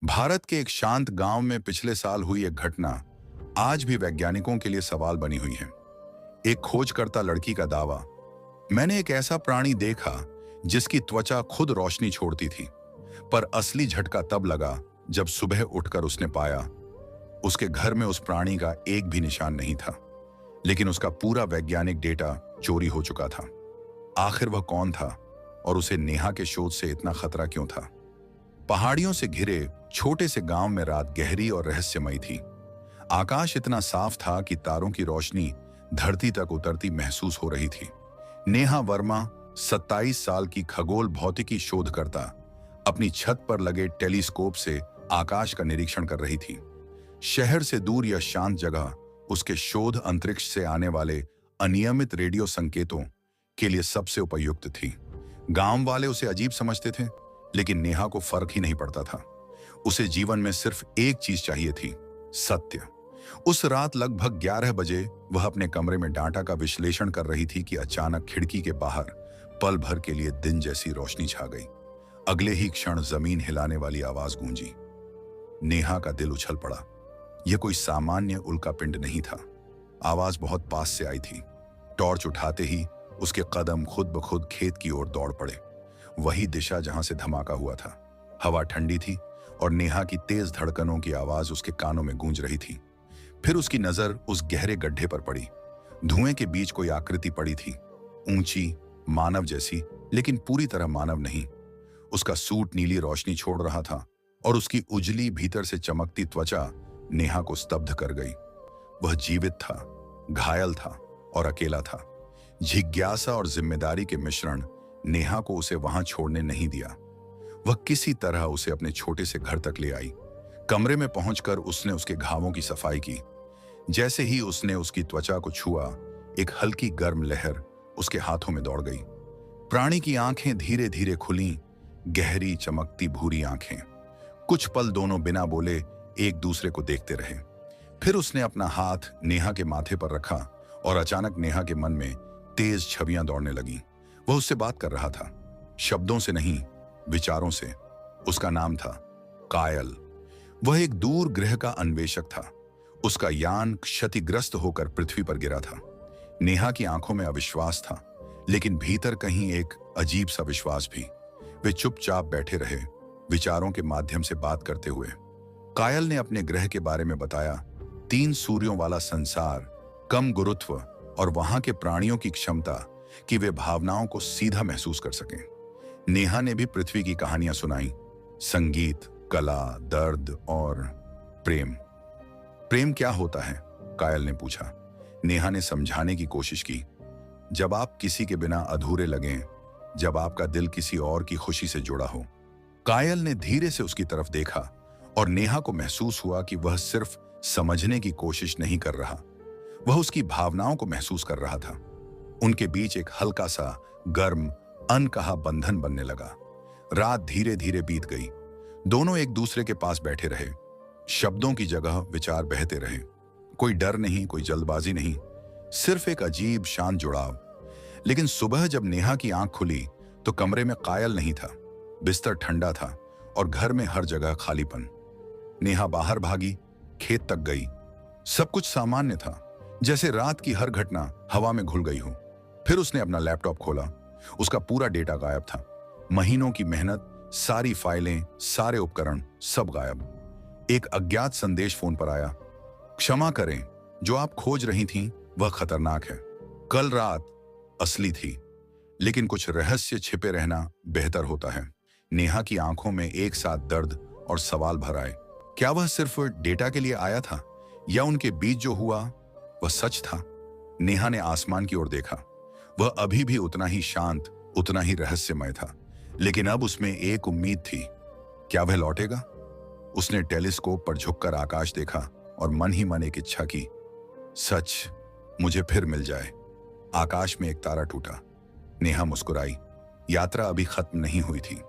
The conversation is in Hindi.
भारत के एक शांत गांव में पिछले साल हुई एक घटना आज भी वैज्ञानिकों के लिए सवाल बनी हुई है। एक खोजकर्ता लड़की का दावा, मैंने एक ऐसा प्राणी देखा जिसकी त्वचा खुद रोशनी छोड़ती थी। पर असली झटका तब लगा जब सुबह उठकर उसने पाया उसके घर में उस प्राणी का एक भी निशान नहीं था। लेकिन उसका पूरा वैज्ञानिक डेटा चोरी हो चुका था। आखिर वह कौन था और उसे नेहा के शोध से इतना खतरा क्यों था? पहाड़ियों से घिरे छोटे से गांव में रात गहरी और रहस्यमयी थी। आकाश इतना साफ था कि तारों की रोशनी धरती तक उतरती महसूस हो रही थी। नेहा वर्मा 27 साल की खगोल भौतिकी शोधकर्ता अपनी छत पर लगे टेलीस्कोप से आकाश का निरीक्षण कर रही थी। शहर से दूर यह शांत जगह उसके शोध अंतरिक्ष से आने वाले अनियमित रेडियो संकेतों के लिए सबसे उपयुक्त थी। गांव वाले उसे अजीब समझते थे, लेकिन नेहा को फर्क ही नहीं पड़ता था। उसे जीवन में सिर्फ एक चीज चाहिए थी, सत्य। उस रात लगभग 11 बजे वह अपने कमरे में डाटा का विश्लेषण कर रही थी कि अचानक खिड़की के बाहर पल भर के लिए दिन जैसी रोशनी छा गई। अगले ही क्षण जमीन हिलाने वाली आवाज गूंजी। नेहा का दिल उछल पड़ा। यह कोई सामान्य उल्कापिंड नहीं था। आवाज बहुत पास से आई थी। टॉर्च उठाते ही उसके कदम खुद ब खुद खेत की ओर दौड़ पड़े, वही दिशा जहां से धमाका हुआ था। हवा ठंडी थी और नेहा की तेज धड़कनों की आवाज उसके कानों में गूंज रही थी। फिर उसकी नजर उस गहरे गड्ढे पर पड़ी। धुएं के बीच कोई आकृति पड़ी थी, ऊंची, मानव जैसी, लेकिन पूरी तरह मानव नहीं। उसका सूट नीली रोशनी छोड़ रहा था और उसकी उजली भीतर से चमकती त्वचा नेहा को स्तब्ध कर गई। वह जीवित था, घायल था और अकेला था। जिज्ञासा और जिम्मेदारी के मिश्रण नेहा को उसे वहां छोड़ने नहीं दिया। वह किसी तरह उसे अपने छोटे से घर तक ले आई। कमरे में पहुंचकर उसने उसके घावों की सफाई की। जैसे ही उसने उसकी त्वचा को छुआ, एक हल्की गर्म लहर उसके हाथों में दौड़ गई। प्राणी की आंखें धीरे धीरे खुलीं, गहरी चमकती भूरी आंखें। कुछ पल दोनों बिना बोले एक दूसरे को देखते रहे। फिर उसने अपना हाथ नेहा के माथे पर रखा और अचानक नेहा के मन में तेज छवियां दौड़ने लगीं। वह उससे बात कर रहा था, शब्दों से नहीं, विचारों से। उसका नाम था कायल। वह एक दूर ग्रह का अन्वेषक था। उसका यान क्षतिग्रस्त होकर पृथ्वी पर गिरा था। नेहा की आंखों में अविश्वास था, लेकिन भीतर कहीं एक अजीब सा विश्वास भी। वे चुपचाप बैठे रहे, विचारों के माध्यम से बात करते हुए। कायल ने अपने ग्रह के बारे में बताया। 3 सूर्यों वाला संसार, कम गुरुत्व और वहां के प्राणियों की क्षमता कि वे भावनाओं को सीधा महसूस कर सकें। नेहा ने भी पृथ्वी की कहानियां सुनाई, संगीत, कला, दर्द और प्रेम। प्रेम क्या होता है? कायल ने पूछा। नेहा ने समझाने की कोशिश की। जब आप किसी के बिना अधूरे लगें, जब आपका दिल किसी और की खुशी से जुड़ा हो। कायल ने धीरे से उसकी तरफ देखा और नेहा को महसूस हुआ कि वह सिर्फ समझने की कोशिश नहीं कर रहा, वह उसकी भावनाओं को महसूस कर रहा था। उनके बीच एक हल्का सा गर्म अनकहा बंधन बनने लगा। रात धीरे धीरे बीत गई। दोनों एक दूसरे के पास बैठे रहे। शब्दों की जगह विचार बहते रहे। कोई डर नहीं, कोई जल्दबाजी नहीं, सिर्फ एक अजीब शांत जुड़ाव। लेकिन सुबह जब नेहा की आंख खुली तो कमरे में कायल नहीं था। बिस्तर ठंडा था और घर में हर जगह खालीपन। नेहा बाहर भागी, खेत तक गई। सब कुछ सामान्य था, जैसे रात की हर घटना हवा में घुल गई हो। फिर उसने अपना लैपटॉप खोला। उसका पूरा डेटा गायब था। महीनों की मेहनत, सारी फाइलें, सारे उपकरण, सब गायब। एक अज्ञात संदेश फोन पर आया। क्षमा करें, जो आप खोज रही थीं वह खतरनाक है। कल रात असली थी, लेकिन कुछ रहस्य छिपे रहना बेहतर होता है। नेहा की आंखों में एक साथ दर्द और सवाल भर आए। क्या वह सिर्फ डेटा के लिए आया था, या उनके बीच जो हुआ वह सच था? नेहा ने आसमान की ओर देखा। वह अभी भी उतना ही शांत, उतना ही रहस्यमय था, लेकिन अब उसमें एक उम्मीद थी। क्या वह लौटेगा? उसने टेलीस्कोप पर झुककर आकाश देखा और मन ही मन एक इच्छा की, सच मुझे फिर मिल जाए। आकाश में एक तारा टूटा। नेहा मुस्कुराई। यात्रा अभी खत्म नहीं हुई थी।